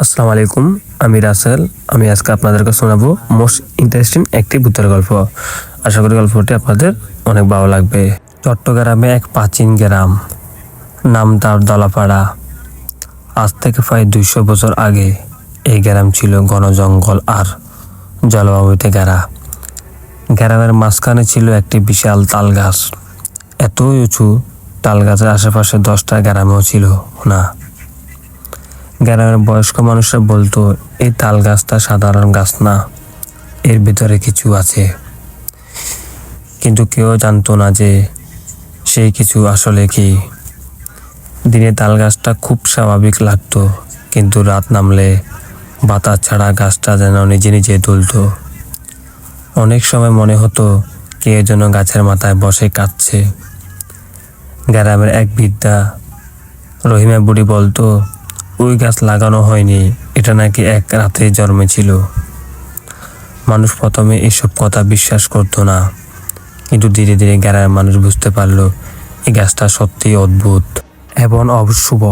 আসসালামু আলাইকুম, আমি রাসেল। আমি আজকে আপনাদেরকে শোনাবো মোস্ট ইন্টারেস্টিং একটি ভূতের গল্প। আশা করি গল্পটি আপনাদের অনেক ভালো লাগবে। চট্টগ্রামে এক প্রাচীন গ্রাম, নাম তার দলাপাড়া। আজ থেকে প্রায় 200 বছর আগে এই গ্রাম ছিল ঘন জঙ্গল আর জলবায়ুতে ঘেরা। গ্রামের মাঝখানে ছিল একটি বিশাল তাল গাছ। এতই উঁচু, তাল গাছের আশেপাশে 10টা গ্রামেও ছিল না। গ্রামের বয়স্ক মানুষরা বলতো, এই তাল গাছটা সাধারণ গাছ না, এর ভিতরে কিছু আছে। কিন্তু কেউ জানতো না যে সেই কিছু আসলে কি। দিনে তাল গাছটা খুব স্বাভাবিক লাগতো, কিন্তু রাত নামলে বাতাস ছাড়া গাছটা যেন নিজে নিজে দুলতো। অনেক সময় মনে হতো কে যেন গাছের মাথায় বসে কাঁদছে। গ্রামের এক বৃদ্ধা রহিমা বুড়ি বলতো, ওই গাছ লাগানো হয়নি, এটা নাকি এক রাতে জন্মেছিল। মানুষ প্রথমে এসব কথা বিশ্বাস করতো না, কিন্তু ধীরে ধীরে গ্রামের মানুষ বুঝতে পারলো এই গাছটা সত্যিই অদ্ভুত এবং অশুভ।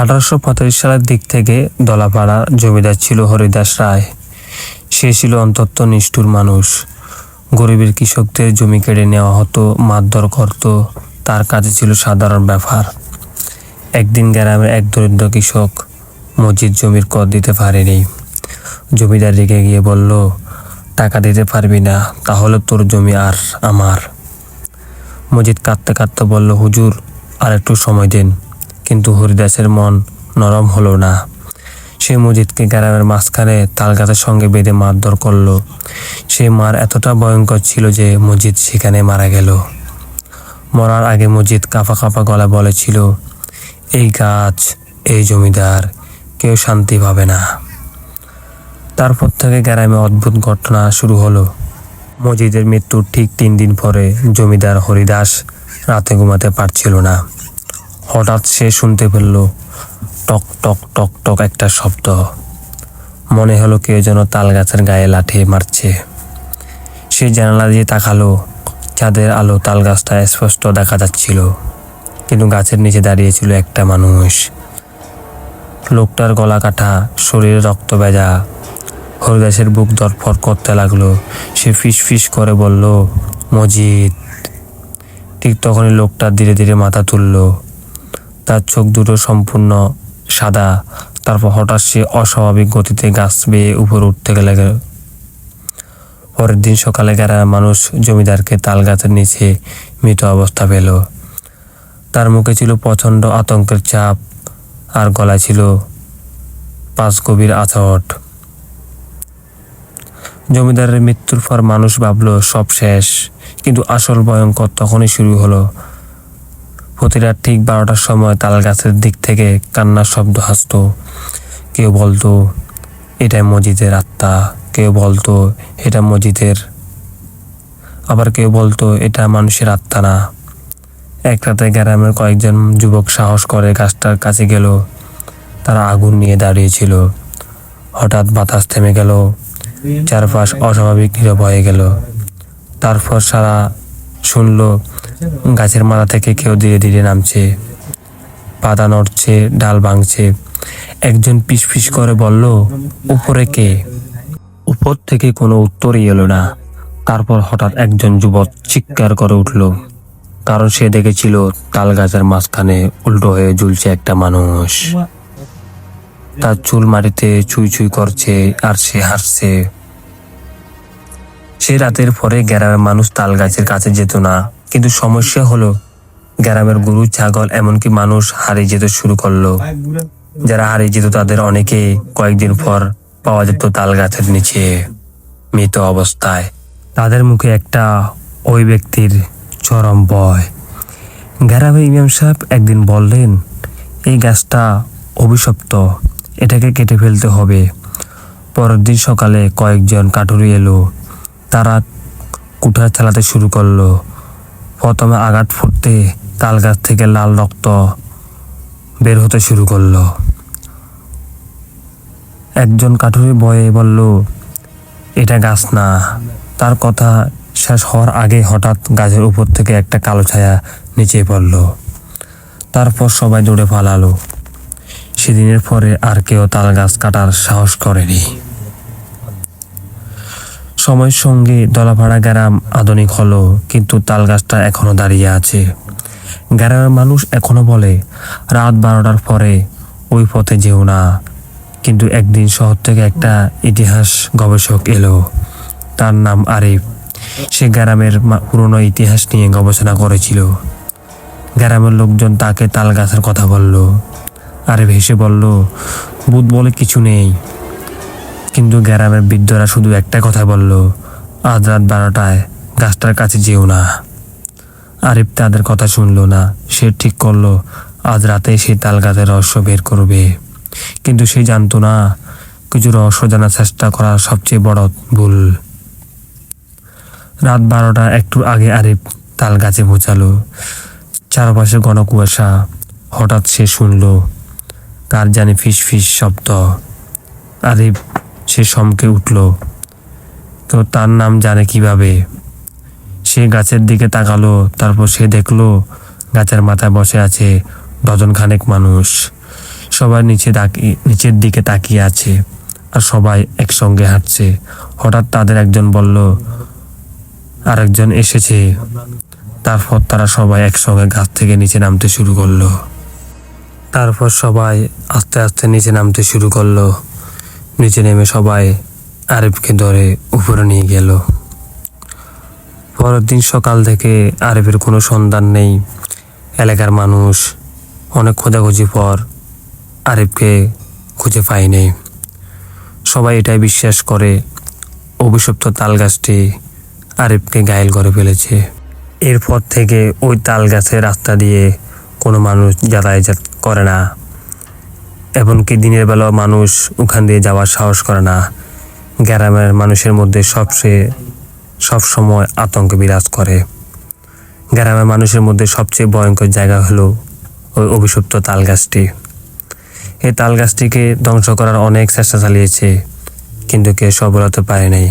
1835 সালের দিক থেকে দলাপাড়ার জমিদার ছিল হরিদাস রায়। সে ছিল অত্যন্ত নিষ্ঠুর মানুষ। গরিবের কৃষকদের জমি কেড়ে নেওয়া হতো, মারধর করত, তার কাছে ছিল সাধারণ ব্যাপার। একদিন গ্রামের এক দরিদ্র কৃষক মসজিদ জমির কর দিতে পারেনি। জমিদার রেগে গিয়ে বলল, টাকা দিতে পারবি না, তাহলে তোর জমি আর আমার। মসজিদ কাঁদতে কাঁদতে বলল, হুজুর আর একটু সময় দিন। কিন্তু হরিদাসের মন নরম হলো না। সে মসজিদকে গ্রামের মাঝখানে তাল গাছের সঙ্গে বেঁধে মারধর করলো। সে মার এতটা ভয়ঙ্কর ছিল যে মসজিদ সেখানে মারা গেল। মরার আগে মসজিদ কাঁপা কাঁপা গলা বলেছিল, এই গাছ, এই জমিদার, কেউ শান্তি পাবে না। তারপর থেকে গ্রামে অদ্ভুত ঘটনা শুরু হলো। মসজিদের মৃত্যুর ঠিক 3 দিন পরে জমিদার হরিদাস রাতে ঘুমাতে পারছিল না। হঠাৎ সে শুনতে পেল টক টক টক টক একটা শব্দ। মনে হলো কেউ যেন তাল গাছের গায়ে লাঠি মারছে। সে জানালা দিয়ে তাকালো। চাঁদের আলো তাল গাছটা স্পষ্ট দেখা যাচ্ছিল, কিন্তু গাছের নিচে দাঁড়িয়েছিল একটা মানুষ। লোকটার গলা কাটা, শরীরে রক্ত ভেজা। হরিদাসের বুক ধড়ফড় করতে লাগলো। সে ফিস ফিস করে বলল, মজিদ। ঠিক তখনই লোকটা ধীরে ধীরে মাথা তুলল। তার চোখ দুটো সম্পূর্ণ সাদা। তারপর হঠাৎ সে অস্বাভাবিক গতিতে গাছ বেয়ে উপরে উঠতে গেল। পরের দিন সকালে গ্রামের মানুষ জমিদারকে তাল গাছের নিচে মৃত অবস্থা পেল। তার মুখে ছিল প্রচণ্ড আতঙ্কের চাপ, আর গলায় ছিল 5 গভীর আঁচড়। জমিদারের মৃত্যুর পর মানুষ ভাবলো সব শেষ, কিন্তু আসল ভয়ঙ্কর তখনই শুরু হলো। প্রতি রাত ঠিক 12টার সময় তাল গাছের দিক থেকে কান্নার শব্দ আসতো। কেউ বলতো এটা মসজিদের আত্মা, কেউ বলতো এটা মসজিদের, আবার কেউ বলতো এটা মানুষের আত্মা না। এক রাতে গ্রামের কয়েকজন যুবক সাহস করে গাছটার কাছে গেল। তারা আগুন নিয়ে দাঁড়িয়েছিল। হঠাৎ বাতাস থেমে গেল, চারপাশ অস্বাভাবিক নীরব হয়ে গেল। তারপর সারা শুনল গাছের মাথা থেকে কেউ ধীরে ধীরে নামছে, পাতা নড়ছে, ডাল ভাঙছে। একজন পিস পিস করে বলল, উপরে কে? উপর থেকে কোনো উত্তরই এলো না। তারপর হঠাৎ একজন যুবক চিৎকার করে উঠল, কারণ সে দেখেছিল তাল গাছের মাঝখানে উল্টো হয়ে ঝুলছে একটা মানুষ। তার চুল মাটিতে ছুঁই ছুঁই করছে আর সে হাসছে। সে রাতের পরে গ্রামের মানুষ তাল গাছের কাছে যেত না। কিন্তু সমস্যা হলো গ্রামের গরু, ছাগল, এমনকি মানুষ হারিয়ে যেতে শুরু করলো। যারা হারিয়ে যেত তাদের অনেকে কয়েকদিন পর পাওয়া যেত তাল গাছের নিচে মৃত অবস্থায়। তাদের মুখে একটা ওই ব্যক্তির চরম ভয়। গ্রামের ইমাম সাহেব একদিন বললেন, এই গাছটা অভিশপ্ত, এটাকে কেটে ফেলতে হবে। পরের দিন সকালে কয়েকজন কাঠুরি এলো। তারা কুঠার চালাতে শুরু করলো। প্রথমে আঘাত ফুটতে তাল গাছ থেকে লাল রক্ত বের হতে শুরু করলো। একজন কাঠুরি ভয়ে বলল, এটা গাছ না। তার কথা শেষ হওয়ার আগে হঠাৎ গাছের উপর থেকে একটা কালো ছায়া নিচে পড়ল। তারপর সবাই দৌড়ে পালালো। সেদিনের পরে আর কেউ তাল গাছ কাটার সাহস করেনি। সময়ের সঙ্গে দলাপাড়া গ্রাম আধুনিক হলো, কিন্তু তাল গাছটা এখনো দাঁড়িয়ে আছে। গ্রামের মানুষ এখনো বলে, রাত 12টার পরে ওই পথে যেও না। কিন্তু একদিন শহর থেকে একটা ইতিহাস গবেষক এলো, তার নাম আরিফ। সে গ্রামের পুরনো ইতিহাস নিয়ে গবেষণা করেছিল। গ্রামের লোকজন তাকে তাল গাছের কথা বলল। আরিফ হেসে বলল, ভূত বলে কিছু নেই। কিন্তু গ্রামের বৃদ্ধরা শুধু একটা কথা বলল, আজ রাত 12টায় গাছটার কাছে যেও না। আরিফ তাদের কথা শুনলো না। সে ঠিক করলো আজ রাতে সে তাল গাছের রহস্য বের করবে। কিন্তু সে জানতো না, কিছু রহস্য জানার চেষ্টা করা সবচেয়ে বড় ভুল। রাত 12টা একটু আগে আরিফ তাল গাছে পৌঁছালো। চারপাশে ঘন কুয়াশা। হঠাৎ সে শুনল কার জানি ফিস ফিস শব্দ। আরিফ সে চমকে উঠল। তো তার নাম জানে কিভাবে? সে গাছের দিকে তাকালো। তারপর সে দেখলো গাছের মাথায় বসে আছে ডজনখানেক মানুষ। সবাই নিচের দিকে তাকিয়ে আছে, আর সবাই একসঙ্গে হাঁটছে। হঠাৎ তাদের একজন বলল, আরেকজন এসেছে। তারপর তারা সবাই একসঙ্গে গাছ থেকে নিচে নামতে শুরু করলো। তারপর সবাই আস্তে আস্তে নিচে নামতে শুরু করলো। নিচে নেমে সবাই আরিফকে ধরে উপরে নিয়ে গেল। পরের দিন সকাল থেকে আরিফের কোনো সন্ধান নেই। এলাকার মানুষ অনেক খোঁজাখুঁজি পর আরিফকে খুঁজে পায়নি। সবাই এটাই বিশ্বাস করে অভিশপ্ত তাল গাছটি আরিফকে ঘায়েল করে ফেলেছে। এরপর থেকে ওই তাল গাছের রাস্তা দিয়ে কোনো মানুষ যাতায়াত করে না। এমনকি দিনের বেলাও মানুষ ওখান দিয়ে যাওয়ার সাহস করে না। গ্রামের মানুষের মধ্যে সবসময় আতঙ্ক বিরাজ করে। গ্রামের মানুষের মধ্যে সবচেয়ে ভয়ঙ্কর জায়গা হলো ওই অভিশপ্ত তাল গাছটি। এই তাল গাছটিকে ধ্বংস করার অনেক চেষ্টা চালিয়েছে, কিন্তু কেউ সফল হতে পারে নাই।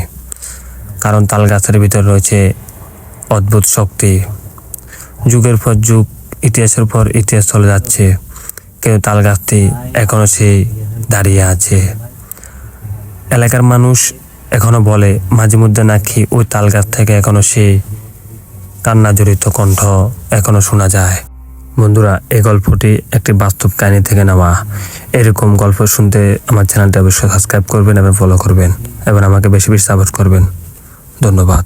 কারণ তাল গাছের ভিতর রয়েছে অদ্ভুত শক্তি। যুগের পর যুগ, ইতিহাসের পর ইতিহাস চলে যাচ্ছে, কিন্তু তাল গাছটি এখনো সেই দাঁড়িয়ে আছে। এলাকার মানুষ এখনো বলে মাঝে মধ্যে নাকি ওই তাল গাছ থেকে এখনো সেই কান্না জড়িত কণ্ঠ এখনো শোনা যায়। বন্ধুরা, এই গল্পটি একটি বাস্তব কাহিনী থেকে নেওয়া। এরকম গল্প শুনতে আমার চ্যানেলটি অবশ্যই সাবস্ক্রাইব করবেন এবং ফলো করবেন, এবং আমাকে বেশি বেশি সাপোর্ট করবেন। ধন্যবাদ।